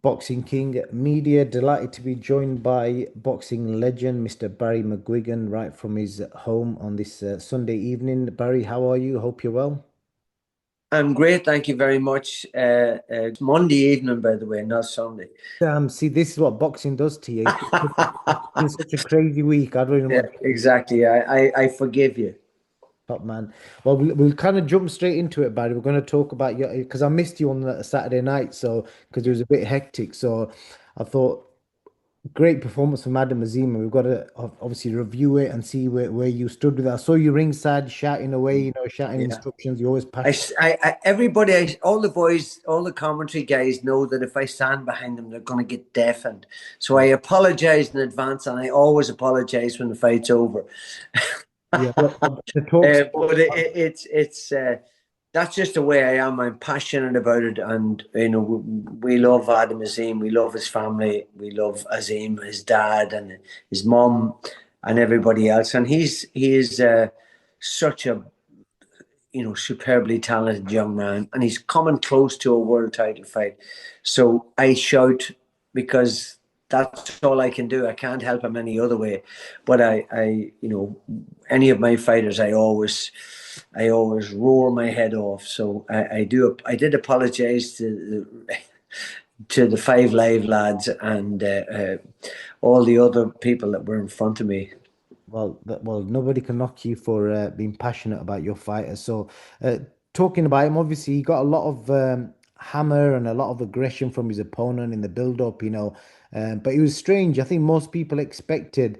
Boxing King Media. Delighted to be joined by boxing legend Mr. Barry McGuigan right from his home on this Sunday evening. Barry, how are you? Hope you're well. I'm great, thank you very much. It's Monday evening, by the way, not Sunday. See, this is what boxing does to you. It's been such a crazy week. I don't know Yeah, what to do. exactly. I forgive you. Top man. Well, we'll kind of jump straight into it, Barry. We're going to talk about your because I missed you on the Saturday night, so because it was a bit hectic. So I thought great performance from Adam Azim, and we've got to obviously review it and see where you stood with it. I saw you ringside shouting away, shouting Yeah. instructions. You're always passionate. Everybody, all the boys, all the commentary guys know that if I stand behind them, they're going to get deafened. So I Yeah, apologize in advance, and I always apologize when the fight's over. yeah. The talks. But it's that's just the way I am. I'm passionate about it, and we love Adam Azim. We love his family. We love Azim, his dad, and his mom, and everybody else. And he is such a superbly talented young man, and he's coming close to a world title fight. So I shout because that's all I can do. I can't help him any other way. But any of my fighters, I always roar my head off. So I do. I did apologize to the five live lads and all the other people that were in front of me. Well, nobody can knock you for being passionate about your fighter. So, talking about him, obviously, he got a lot of hammer and a lot of aggression from his opponent in the build-up, but it was strange. I think most people expected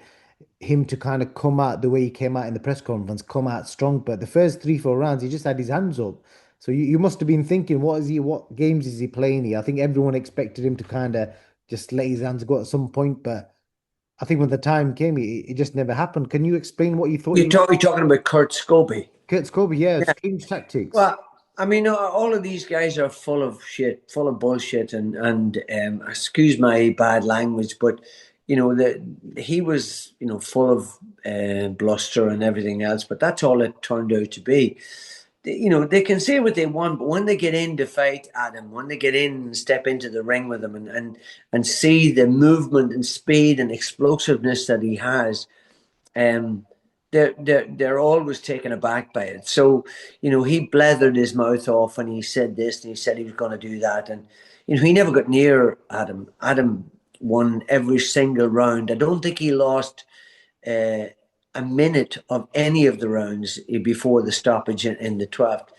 him to kind of come out the way he came out in the press conference, come out strong. But the first three, 4 rounds, he just had his hands up. So you must have been thinking, what games is he playing here? I think everyone expected him to kind of just let his hands go at some point, but I think when the time came, it just never happened. Can you explain what you thought You're talking about Kurt Scobie. Kurt Scobie, yeah, strange tactics. Well, I mean, all of these guys are full of shit, full of bullshit, and excuse my bad language, but he was full of bluster and everything else. But that's all it turned out to be. They can say what they want, but when they get in to fight Adam, when they get in and step into the ring with him, and see the movement and speed and explosiveness that he has, um, they're always taken aback by it. So, he blethered his mouth off and he said this and he said he was going to do that. And, he never got near Adam. Adam won every single round. I don't think he lost uh, a minute of any of the rounds before the stoppage in the 12th.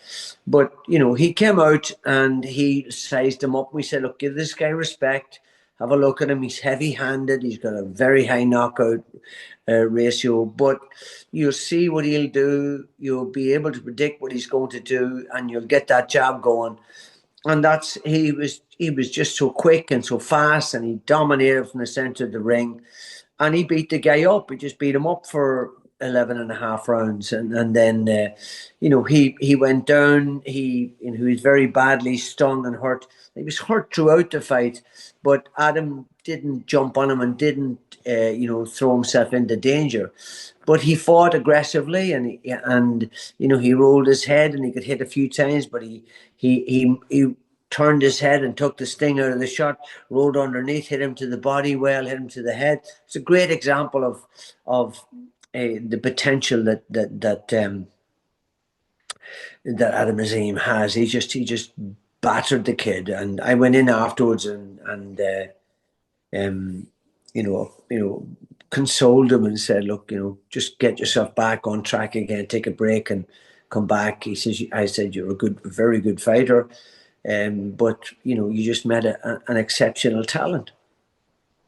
But, he came out and he sized him up. We said, look, give this guy respect. Have a look at him. He's heavy handed. He's got a very high knockout ratio. But you'll see what he'll do. You'll be able to predict what he's going to do, and you'll get that jab going. And he was just so quick and so fast, and he dominated from the center of the ring, and he beat the guy up. He just beat him up for 11 and a half rounds, and then he went down. He was very badly stung and hurt. He was hurt throughout the fight, but Adam didn't jump on him and didn't throw himself into danger. But he fought aggressively, and he rolled his head, and he could hit a few times, but he turned his head and took the sting out of the shot, rolled underneath, hit him to the body well, hit him to the head. It's a great example of the potential that Adam Azim has. He just battered the kid, and I went in afterwards and um, consoled him and said, "Look, just get yourself back on track again. Take a break and come back." He says, "I said you're a very good fighter, but you just met an exceptional talent."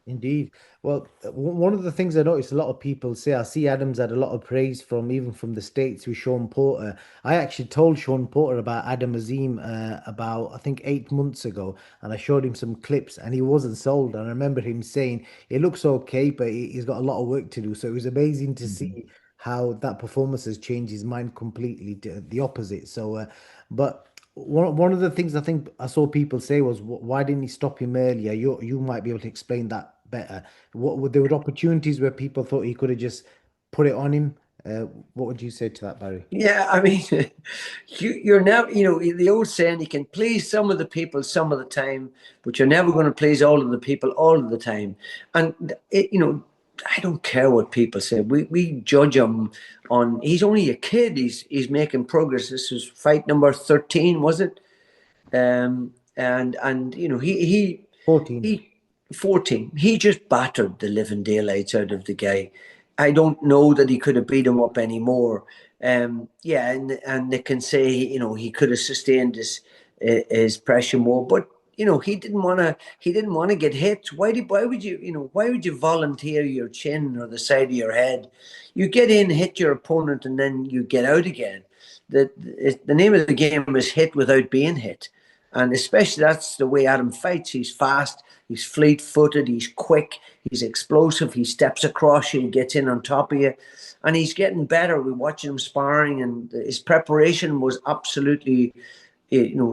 Indeed. Well, one of the things I noticed a lot of people say, I see Adams had a lot of praise from even from the States with Sean Porter. I actually told Sean Porter about Adam Azim about I think 8 months ago, and I showed him some clips, and he wasn't sold. And I remember him saying it looks okay, but he's got a lot of work to do. So it was amazing to see how that performance has changed his mind completely to the opposite. So, but. One of the things I think I saw people say was, Why didn't he stop him earlier?" You might be able to explain that better. There were opportunities where people thought he could have just put it on him, What would you say to that, Barry? Yeah, I mean, you're never, the old saying, you can please some of the people some of the time, but you're never going to please all of the people all of the time. And, I don't care what people say. We judge him on, he's only a kid. He's making progress. This was fight number 13, was it? And Fourteen. he 14. He just battered the living daylights out of the guy. I don't know that he could have beat him up anymore. Yeah, and they can say he could have sustained his pressure more, but he didn't want to. He didn't want to get hit. Why would why would you volunteer your chin or the side of your head? You get in, hit your opponent, and then you get out again. The name of the game is hit without being hit. And especially that's the way Adam fights. He's fast, he's fleet footed, he's quick, he's explosive, he steps across you, he gets in on top of you. And he's getting better. We're watching him sparring, and his preparation was absolutely,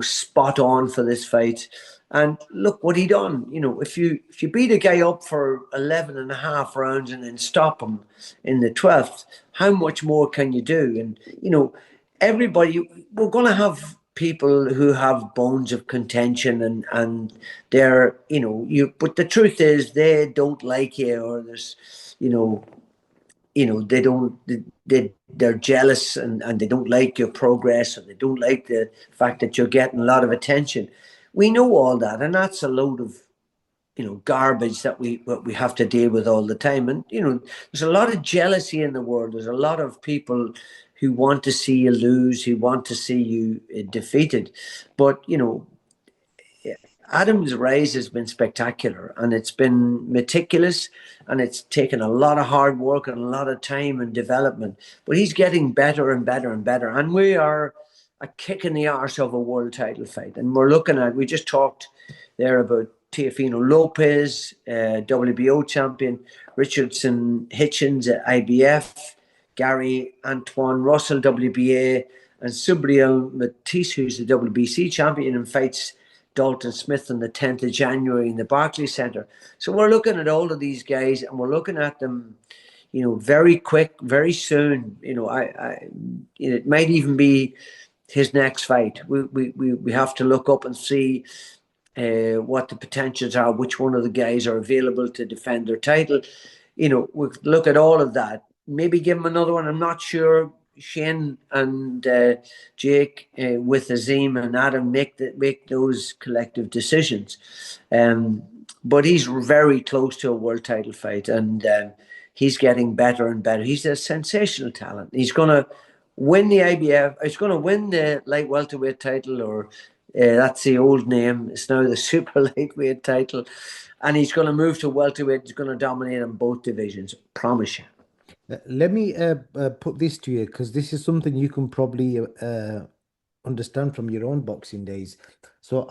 spot on for this fight. And look what he done. If you beat a guy up for 11 and a half rounds and then stop him in the 12th, how much more can you do? And, everybody, we're going to have people who have bones of contention, and they're, but the truth is they don't like you, or there's, you know, they don't, they're jealous, and they don't like your progress, or they don't like the fact that you're getting a lot of attention. We know all that, and that's a load of garbage that we have to deal with all the time. And there's a lot of jealousy in the world. There's a lot of people who want to see you lose, who want to see you defeated. But Adam's rise has been spectacular, and it's been meticulous, and it's taken a lot of hard work and a lot of time and development. But he's getting better and better and better, and we are a kick in the arse of a world title fight. And we just talked there about Teofimo Lopez, WBO champion, Richardson Hitchens at IBF, Gary Antoine Russell, WBA, and Subriel Matisse, who's the WBC champion and fights Dalton Smith on the 10th of January in the Barclays Centre. So we're looking at all of these guys, and we're looking at them, very quick, very soon. It might even be his next fight. We have to look up and see what the potentials are, which one of the guys are available to defend their title. We look at all of that. Maybe give him another one. I'm not sure. Shane and Jake with Azim and Adam make those collective decisions. But he's very close to a world title fight, and he's getting better and better. He's a sensational talent. He's going to win the IBF. He's going to win the light welterweight title, or that's the old name. It's now the super lightweight title. And he's going to move to welterweight. He's going to dominate in both divisions. Promise you. Let me put this to you, because this is something you can probably understand from your own boxing days. So,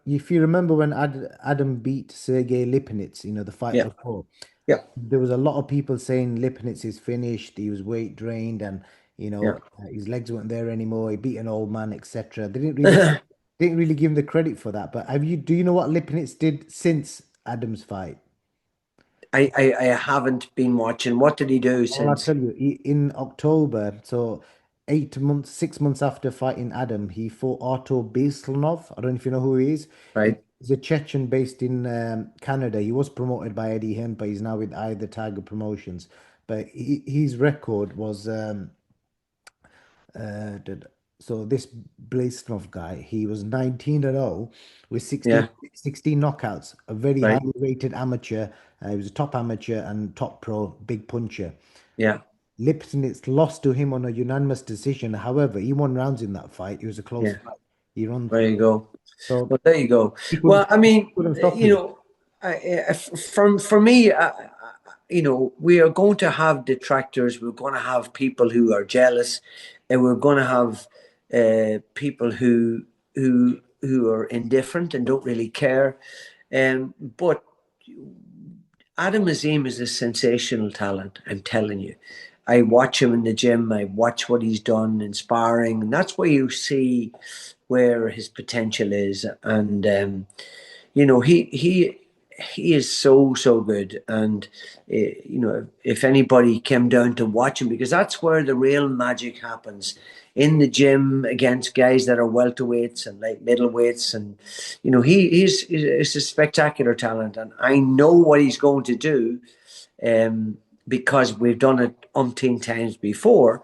if you remember when Adam beat Sergey Lipinets, the fight Yeah. before, Yeah. there was a lot of people saying Lipinets is finished. He was weight drained, and Yeah. his legs weren't there anymore. He beat an old man, etc. They didn't really give him the credit for that. But do you know what Lipinets did since Adam's fight? I haven't been watching. What did he do Well, I'll since? tell you, in October, so 8 months, 6 months after fighting Adam, he fought Artur Bislanov. I don't know if you know who he is. Right. He's a Chechen based in Canada. He was promoted by Eddie Hearn, but he's now with either Tiger Promotions. But his record was so this Blasnov guy, he was 19-0 with Yeah. 16 knockouts, a very Right. highly rated amateur. He was a top amateur and top pro, big puncher. Yeah. Lipton lost to him on a unanimous decision. However, he won rounds in that fight. It was a close Yeah. fight. He run There you go. so Well, there you go. he Well, I mean, couldn't stop him. for me, we are going to have detractors. We're going to have people who are jealous, and we're going to have people who are indifferent and don't really care. But Adam Azim is a sensational talent. I'm telling you. I watch him in the gym. I watch what he's done in sparring, and that's where you see where his potential is. And he he is so good. And if anybody came down to watch him, because that's where the real magic happens, in the gym against guys that are welterweights and like middleweights. And he's a spectacular talent, and I know what he's going to do, um, because we've done it umpteen times before.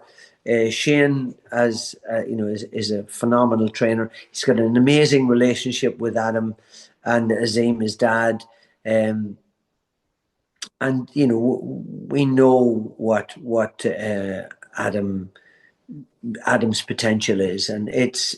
Shane, as is a phenomenal trainer. He's got an amazing relationship with Adam and Azim, his dad. Um, and we know what Adam's potential is, and it's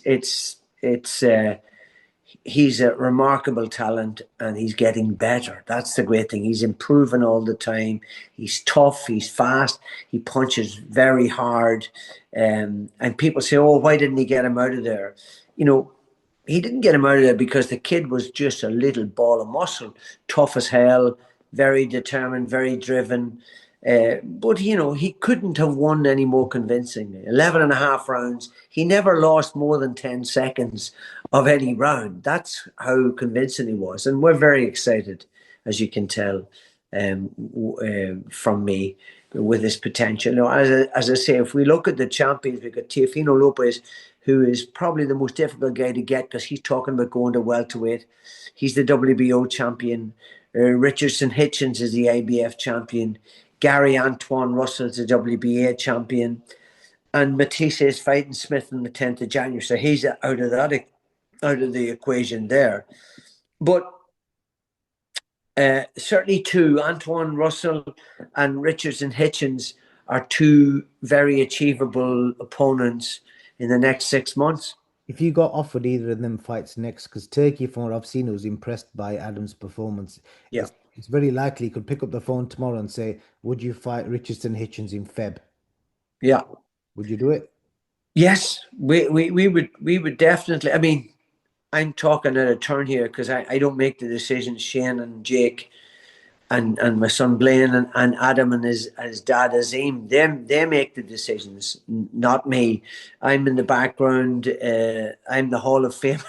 he's a remarkable talent, and he's getting better. That's the great thing. He's improving all the time. He's tough. He's fast. He punches very hard. And people say, "Oh, why didn't he get him out of there?" You know, he didn't get him out of there because the kid was just a little ball of muscle, tough as hell, very determined, very driven. But he couldn't have won any more convincingly. 11 and a half rounds. He never lost more than 10 seconds of any round. That's how convincing he was. And we're very excited, as you can tell, from me, with his potential. As I say, if we look at the champions, we've got Teofimo Lopez, who is probably the most difficult guy to get because he's talking about going to welterweight. He's the WBO champion. Richardson Hitchens is the IBF champion. Gary Antoine Russell is the WBA champion. And Matisse is fighting Smith on the 10th of January. So he's out of the equation there. But certainly two, Antoine Russell and Richardson Hitchens, are two very achievable opponents in the next 6 months. If you got offered either of them fights next, because Turkey, from what I've seen, was impressed by Adam's performance, Yeah. it's very likely he could pick up the phone tomorrow and say, "Would you fight Richardson Hitchens in Feb?" Yeah. Would you do it? Yes, we would definitely. I mean, I'm talking at a turn here because I don't make the decisions. Shane and Jake and my son Blaine and Adam and his dad Azim, they make the decisions, not me. I'm in the background. I'm the Hall of Fame,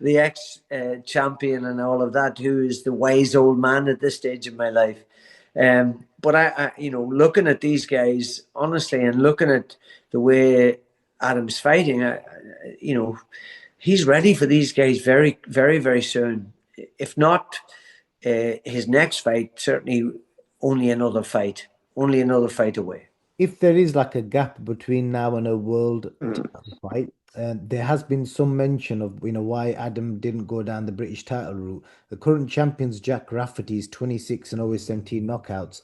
the ex champion, and all of that. Who is the wise old man at this stage of my life? But looking at these guys honestly, and looking at the way Adam's fighting, he's ready for these guys very, very, very soon. If not his next fight, certainly only another fight away. If there is like a gap between now and a world title fight, there has been some mention of why Adam didn't go down the British title route. The current champions Jack Rafferty is 26 and always 17 knockouts.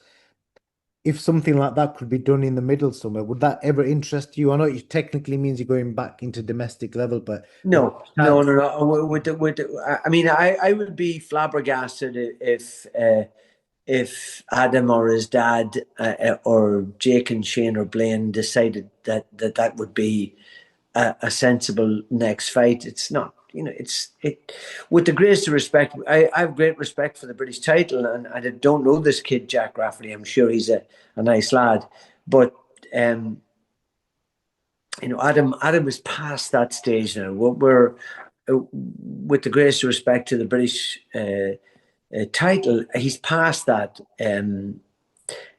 If something like that could be done in the middle somewhere, would that ever interest you? I know it technically means you're going back into domestic level, but the No, British no, title, no, no. I mean, I would be flabbergasted if Adam or his dad or Jake and Shane or Blaine decided that would be a sensible next fight. It's not. It. With the greatest respect, I have great respect for the British title, and I don't know this kid Jack Rafferty. I'm sure he's a nice lad, but Adam is past that stage now. We're with the greatest respect to the British title, he's past that.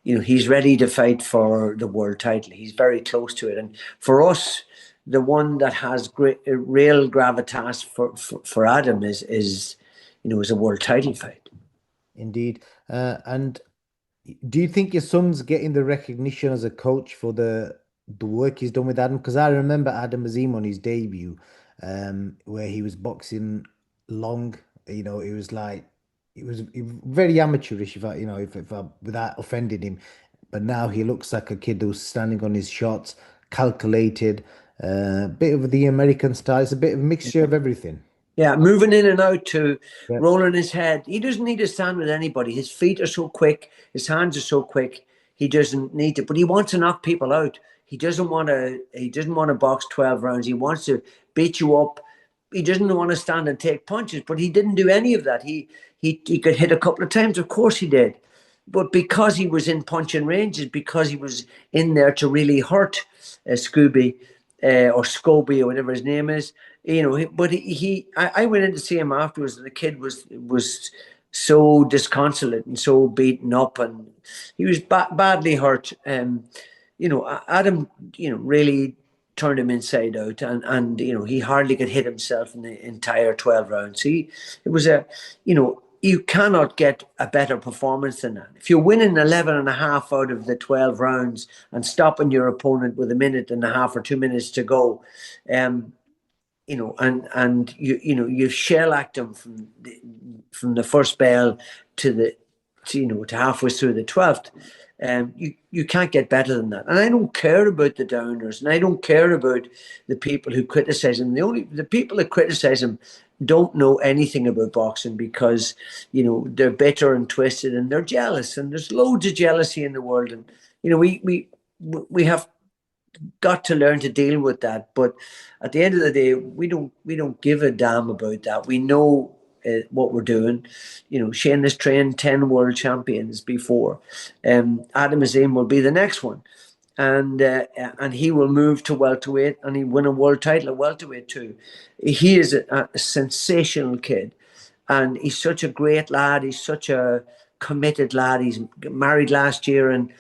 He's ready to fight for the world title. He's very close to it, and for us, the one that has great real gravitas for Adam is a world title fight. indeed. And do you think your son's getting the recognition as a coach for the work he's done with Adam? Because I remember Adam Azim on his debut, where he was boxing long. It was like it was very amateurish, if I, without offending him. But now he looks like a kid who's standing on his shots, calculated, bit of the American style. It's a bit of a mixture of everything. Yeah, moving in and out to Yeah. rolling his head. He doesn't need to stand with anybody. His feet are so quick. His hands are so quick. He doesn't need to, but he wants to knock people out. He doesn't want to. He doesn't want to box 12 rounds. He wants to beat you up. He doesn't want to stand and take punches. But he didn't do any of that. He could hit a couple of times. Of course he did, but because he was in punching ranges, because he was in there to really hurt Scooby or Scoby or whatever his name is. But I went in to see him afterwards, and the kid was so disconsolate and so beaten up, and he was badly hurt. Adam, really turned him inside out, and he hardly could hit himself in the entire 12 rounds. It was you cannot get a better performance than that. If you're winning 11 and a half out of the 12 rounds and stopping your opponent with a minute and a half or 2 minutes to go, um, and you shellacked them from the first bell to to halfway through the 12th. You can't get better than that. And I don't care about the downers, and I don't care about the people who criticize him. The people that criticize him don't know anything about boxing, because they're bitter and twisted and they're jealous, and there's loads of jealousy in the world. And we have got to learn to deal with that. But at the end of the day, we don't give a damn about that. We know what we're doing. Shane has trained 10 world champions before. Adam Azim will be the next one, and he will move to welterweight, and he win a world title at welterweight too. He is a sensational kid, and he's such a great lad. He's such a committed lad. He's married last year, and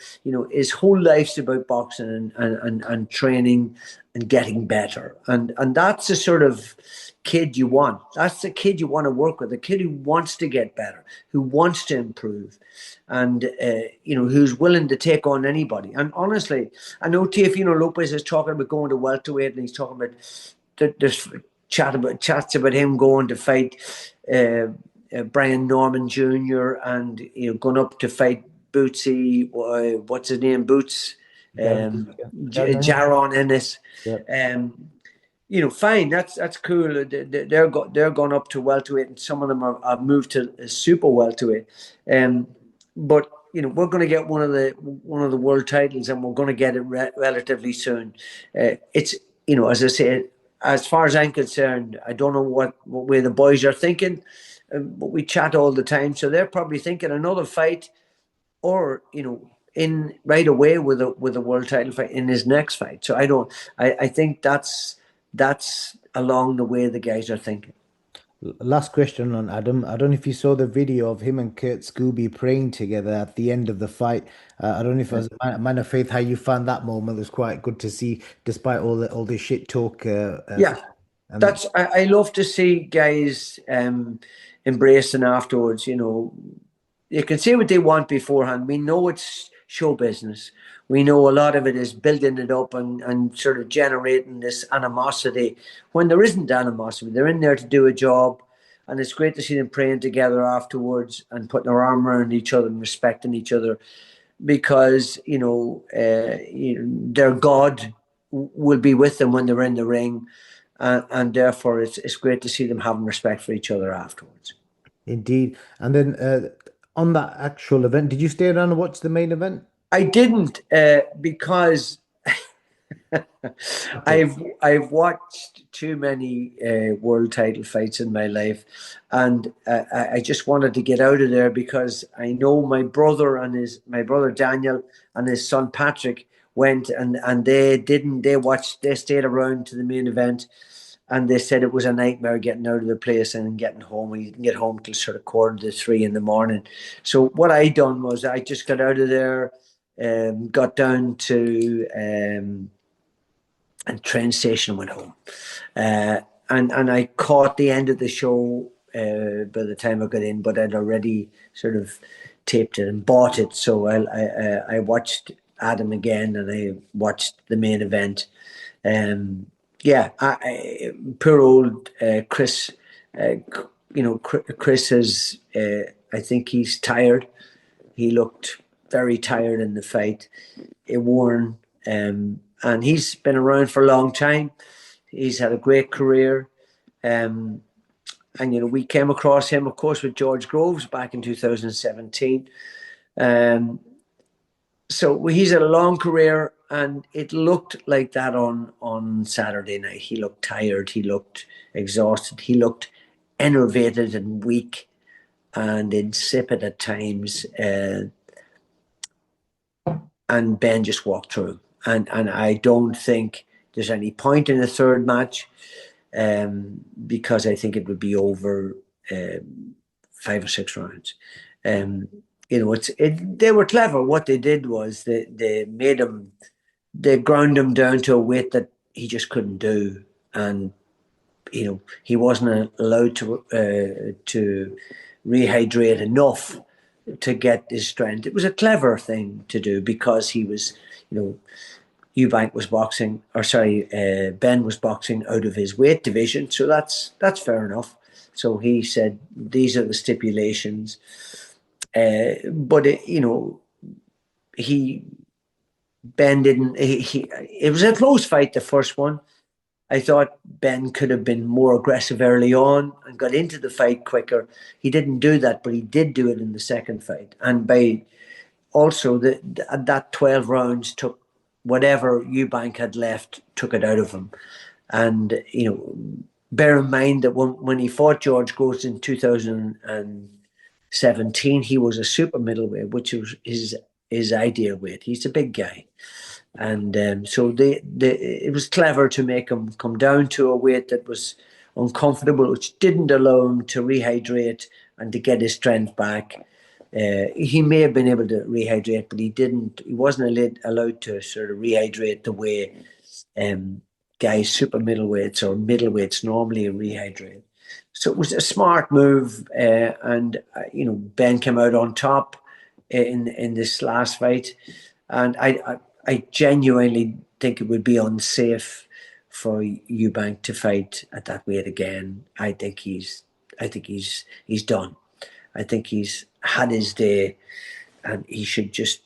his whole life's about boxing and training and getting better. And that's the sort of kid you want. That's the kid you want to work with. A kid who wants to get better, who wants to improve, and who's willing to take on anybody. And honestly, I know Teofimo Lopez is talking about going to welterweight, and he's talking about there's chats about him going to fight Brian Norman Jr. and going up to fight Bootsy, what's his name, Boots, Jaron Ennis. Yeah. Fine, that's cool. They're going up to welterweight, and some of them have moved to super welterweight. But we're going to get one of the world titles, and we're going to get it relatively soon. It's as I say, as far as I'm concerned, I don't know what way the boys are thinking, but we chat all the time, so they're probably thinking another fight, or in right away with a world title fight in his next fight. So I think that's along the way the guys are thinking. Last question on Adam. I don't know if you saw the video of him and Kurt Scooby praying together at the end of the fight. I don't know if, as a man of faith, how you found that moment. It was quite good to see, despite all the shit talk. Yeah, And I love to see guys embracing afterwards. You can say what they want beforehand. We know it's show business. We know a lot of it is building it up and sort of generating this animosity when there isn't animosity. They're in there to do a job, and it's great to see them praying together afterwards and putting their arm around each other and respecting each other, because their God will be with them when they're in the ring, and therefore it's great to see them having respect for each other afterwards. indeed. And then on that actual event, did you stay around and watch the main event? I didn't, because Okay. I've watched too many world title fights in my life, and I just wanted to get out of there, because I know my brother Daniel and his son Patrick went, and they stayed around to the main event, and they said it was a nightmare getting out of the place and getting home. We didn't get home till sort of 2:45 in the morning. So what I done was I just got out of there, got down to a train station, went home, and I caught the end of the show by the time I got in, but I'd already sort of taped it and bought it. So I watched Adam again, and I watched the main event. Yeah, poor old Chris. Chris is. I think he's tired. He looked very tired in the fight. Worn, and he's been around for a long time. He's had a great career, and we came across him, of course, with George Groves back in 2017. So he's had a long career, and it looked like that on Saturday night. He looked tired. He looked exhausted. He looked enervated and weak and insipid at times. And Ben just walked through. And I don't think there's any point in a third match, because I think it would be over 5 or 6 rounds. Um, they were clever. What they did was they ground him down to a weight that he just couldn't do, and he wasn't allowed to rehydrate enough to get his strength. It was a clever thing to do because he was, you know, Eubank was boxing, or sorry, Benn was boxing out of his weight division, so that's fair enough. So he said these are the stipulations, but he Ben didn't. It was a close fight, the first one. I thought Ben could have been more aggressive early on and got into the fight quicker. He didn't do that, but he did do it in the second fight. And by also that 12 rounds took whatever Eubank had left, took it out of him. And bear in mind that when he fought George Groves in 2017, he was a super middleweight, which was his ideal weight. He's a big guy. And so it was clever to make him come down to a weight that was uncomfortable, which didn't allow him to rehydrate and to get his strength back. He may have been able to rehydrate, but he didn't. He wasn't allowed to sort of rehydrate the way guys, super middleweights or middleweights normally rehydrate. So it was a smart move, and Ben came out on top in this last fight, and I genuinely think it would be unsafe for Eubank to fight at that weight again. I think he's done. I think he's had his day, and he should just.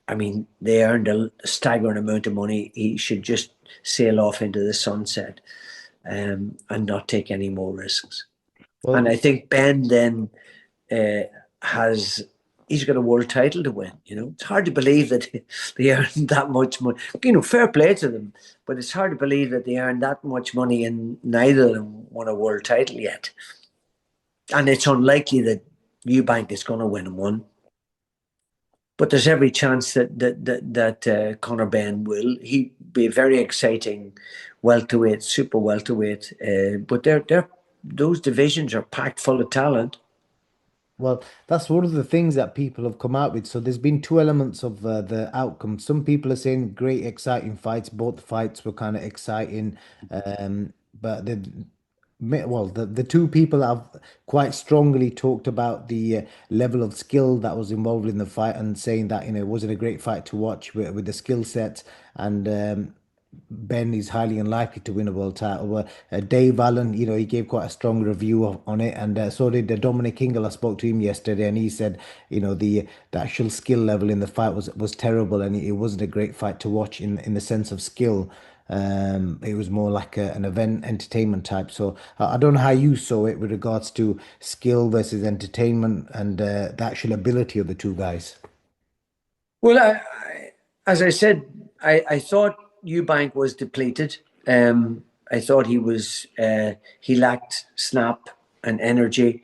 I mean, they earned a staggering amount of money. He should just sail off into the sunset, and not take any more risks. Well, And I think Ben then he's got a world title to win. It's hard to believe that they earned that much money. Fair play to them, but it's hard to believe that they earned that much money and neither of them won a world title yet. And it's unlikely that Eubank is going to win one. But there's every chance that Conor Benn will. He'd be a very exciting welterweight, super welterweight. But those divisions are packed full of talent. Well, that's one of the things that people have come out with. So there's been two elements of the outcome. Some people are saying great, exciting fights. Both fights were kind of exciting, but the two people have quite strongly talked about the level of skill that was involved in the fight and saying that it wasn't a great fight to watch with the skill sets and. Ben is highly unlikely to win a world title. But Dave Allen, he gave quite a strong review on it, and so did Dominic Ingle. I spoke to him yesterday, and he said, the actual skill level in the fight was terrible, and it wasn't a great fight to watch in the sense of skill. It was more like an event entertainment type. So I don't know how you saw it with regards to skill versus entertainment and the actual ability of the two guys. Well, as I said, I thought Eubank was depleted. I thought he lacked snap and energy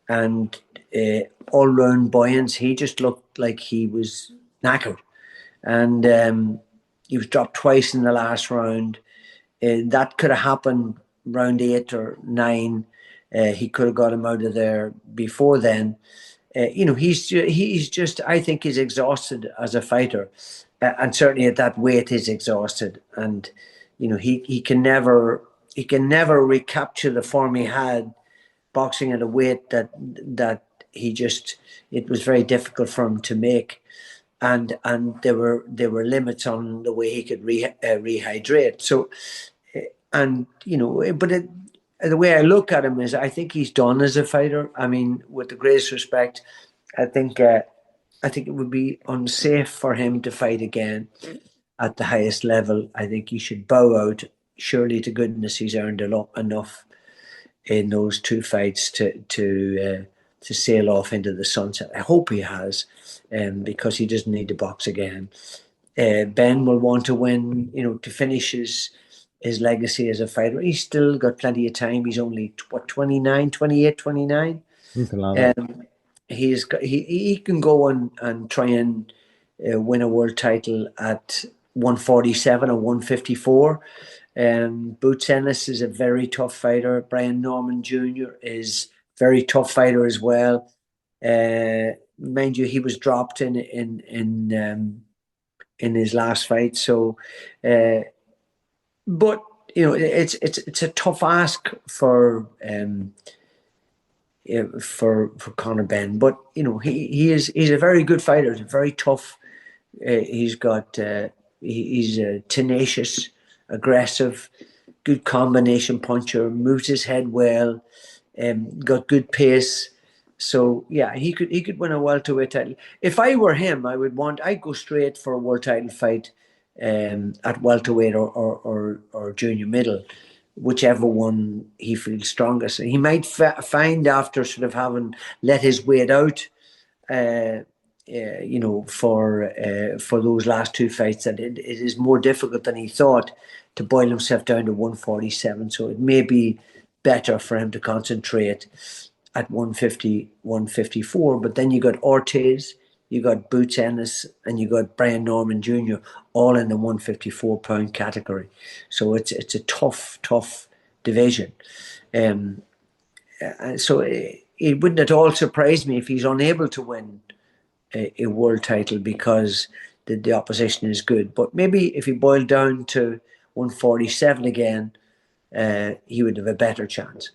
and all round buoyance. He just looked like he was knackered, and he was dropped twice in the last round. That could have happened round 8 or 9. He could have got him out of there before then. He's just. I think he's exhausted as a fighter, and certainly at that weight, he's exhausted. And he can never recapture the form he had boxing at a weight that he just. It was very difficult for him to make, and there were limits on the way he could rehydrate. So, but the way I look at him is, I think he's done as a fighter. I mean, with the greatest respect, I think it would be unsafe for him to fight again at the highest level. I think he should bow out. Surely to goodness, he's earned enough in those two fights to sail off into the sunset. I hope he has, because he doesn't need to box again. Ben will want to win, to finish his legacy as a fighter. He's still got plenty of time. He's only, 29, 28, 29. Something like that. He can go and try and win a world title at 147 or 154. Boots Ennis is a very tough fighter. Brian Norman Jr. is very tough fighter as well. Mind you, he was dropped in his last fight. So, but it's a tough ask for Conor Benn. But he's a very good fighter. He's very tough. He's tenacious, aggressive, good combination puncher. Moves his head well. Got good pace. So yeah, he could win a welterweight title. If I were him, I'd go straight for a world title fight at welterweight or junior middle, whichever one he feels strongest. He might find after sort of having let his weight out, for those last two fights, that it is more difficult than he thought to boil himself down to 147. So it may be better for him to concentrate at 150, 154. But then you got Ortiz, you got Boots Ennis, and you got Brian Norman Jr. all in the 154-pound category. So it's a tough division. So it wouldn't at all surprise me if he's unable to win a world title because the opposition is good. But maybe if he boiled down to 147 again, he would have a better chance.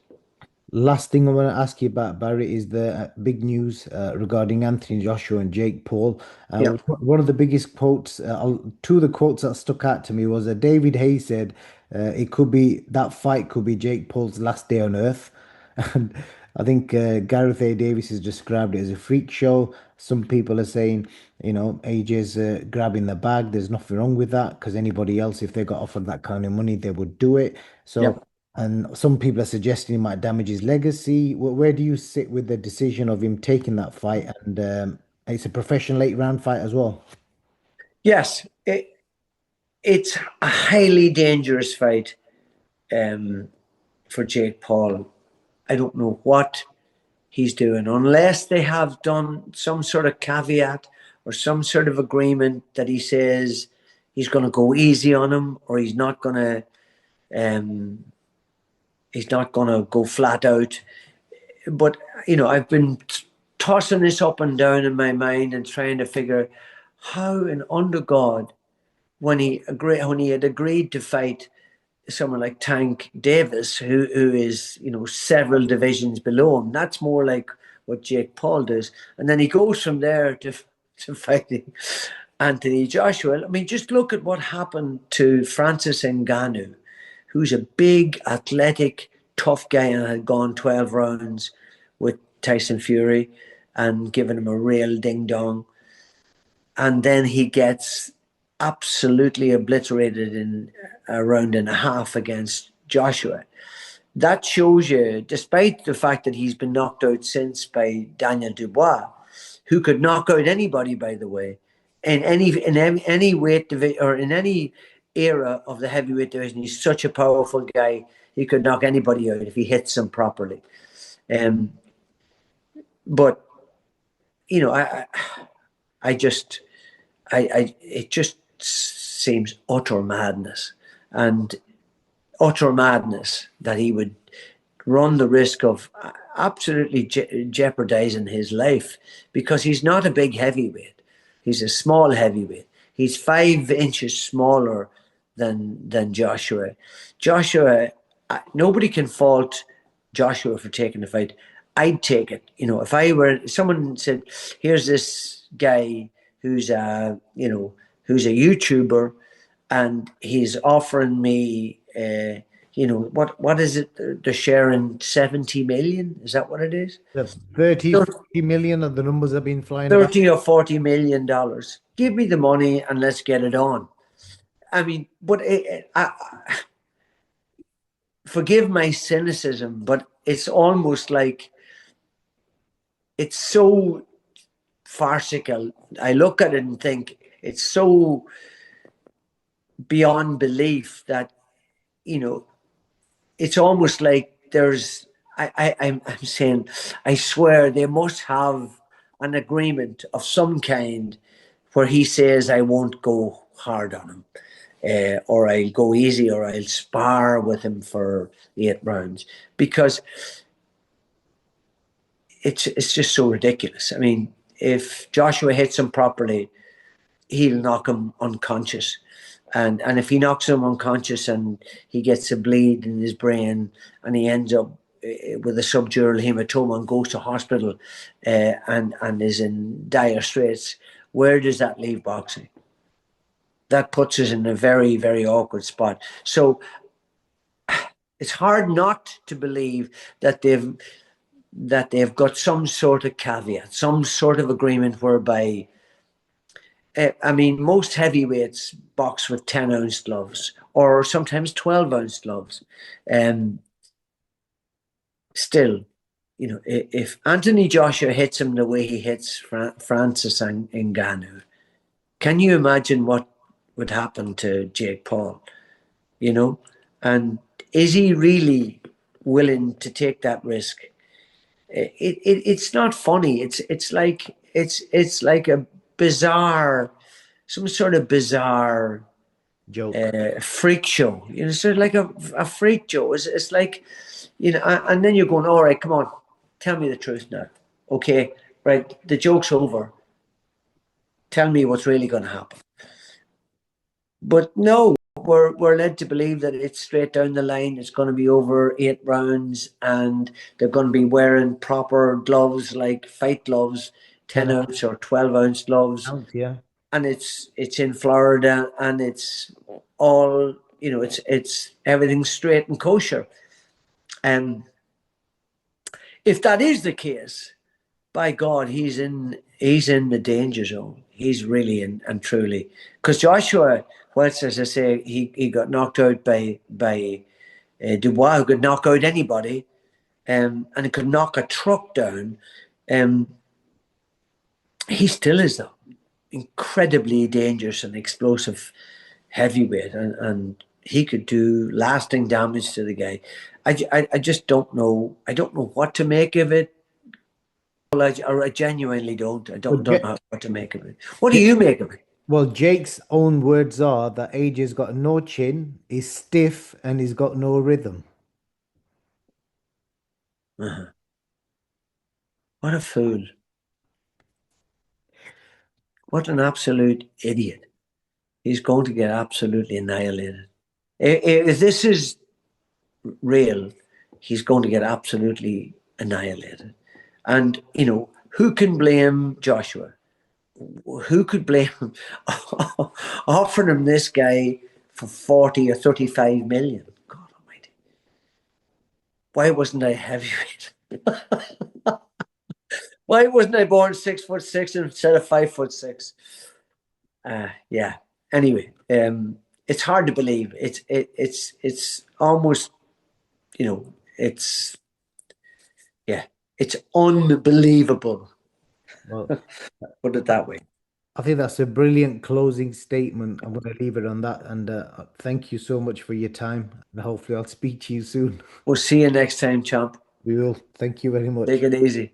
Last thing I want to ask you about, Barry, is the big news regarding Anthony Joshua and Jake Paul. Yeah. One of the biggest quotes, two of the quotes that stuck out to me was that David Hayes said, that fight could be Jake Paul's last day on earth. And I think Gareth A. Davis has described it as a freak show. Some people are saying, AJ's grabbing the bag. There's nothing wrong with that because anybody else, if they got offered that kind of money, they would do it. Yeah. So, and some people are suggesting he might damage his legacy. Where do you sit with the decision of him taking that fight? And it's a professional 8 round fight as well. Yes, it's a highly dangerous fight for Jake Paul. I don't know what he's doing unless they have done some sort of caveat or some sort of agreement that he says he's going to go easy on him, or he's not going to go flat out. But I've been tossing this up and down in my mind and trying to figure how and under God, when he had agreed to fight someone like Tank Davis, who is several divisions below him. That's more like what Jake Paul does, and then he goes from there to fighting Anthony Joshua. I mean, just look at what happened to Francis Ngannou, who's a big, athletic, tough guy and had gone 12 rounds with Tyson Fury and given him a real ding dong, and then he gets absolutely obliterated in a round and a half against Joshua. That shows you, despite the fact that he's been knocked out since by Daniel Dubois, who could knock out anybody, by the way, in any weight division or in any era of the heavyweight division. He's such a powerful guy; he could knock anybody out if he hits them properly. But it just seems utter madness, and utter madness that he would run the risk of absolutely jeopardizing his life, because he's not a big heavyweight. He's a small heavyweight. He's 5 inches smaller than Joshua. Joshua, nobody can fault Joshua for taking the fight. I'd take it. If I were someone said, "Here's this guy who's a YouTuber, and he's offering me, what is it? They're sharing 70 million. Is that what it is? The 30, 40 million of the numbers have been flying about. 30 or 40 million dollars. Give me the money and let's get it on." I mean, but forgive my cynicism, but it's almost like it's so farcical. I look at it and think it's so beyond belief that it's almost like I'm saying, I swear they must have an agreement of some kind where he says, "I won't go hard on him, or I'll go easy, or I'll spar with him for 8 rounds," because it's just so ridiculous. I mean, if Joshua hits him properly, he'll knock him unconscious. And if he knocks him unconscious and he gets a bleed in his brain and he ends up with a subdural hematoma and goes to hospital and is in dire straits, where does that leave boxing? That puts us in a very, very awkward spot. So it's hard not to believe that they've got some sort of caveat, some sort of agreement whereby, I mean, most heavyweights box with 10-ounce gloves or sometimes 12-ounce gloves. Um, Still, if Anthony Joshua hits him the way he hits Francis Ngannou, can you imagine what would happen to Jake Paul? You know, and is he really willing to take that risk? It's not funny. It's like a bizarre, some sort of bizarre Joke. freak show. Sort of like a freak show. It's like, and then you're going, all right, come on, tell me the truth now. Okay, right, the joke's over. Tell me what's really going to happen. But no, we're led to believe that it's straight down the line. It's going to be over 8 rounds, and they're going to be wearing proper gloves, like fight gloves, 10 10 ounce or 12-ounce gloves. ounce, yeah. And it's in Florida, and it's all, it's everything straight and kosher. And if that is the case, by God, he's in the danger zone. He's really and truly, because Joshua, whilst as I say, he got knocked out by Dubois, who could knock out anybody, and he could knock a truck down. He still is though incredibly dangerous and explosive heavyweight, and he could do lasting damage to the guy. I just don't know. I don't know what to make of it. I genuinely don't. I Well, don't know what to make of it. What do you make of it? Jake's own words are that AJ's got no chin, he's stiff, and he's got no rhythm. Uh-huh. What a fool! What an absolute idiot! He's going to get absolutely annihilated. If this is real, he's going to get absolutely annihilated. And who can blame Joshua? Who could blame him offering him this guy for 40 or 35 million? God almighty. Why wasn't I heavyweight? Why wasn't I born 6'6" instead of 5'6"? Yeah. Anyway, it's hard to believe. It's almost, it's, yeah, it's unbelievable. Well, Put it that way. I think that's a brilliant closing statement. I'm going to leave it on that. And thank you so much for your time. And hopefully, I'll speak to you soon. We'll see you next time, champ. We will. Thank you very Take much. it easy.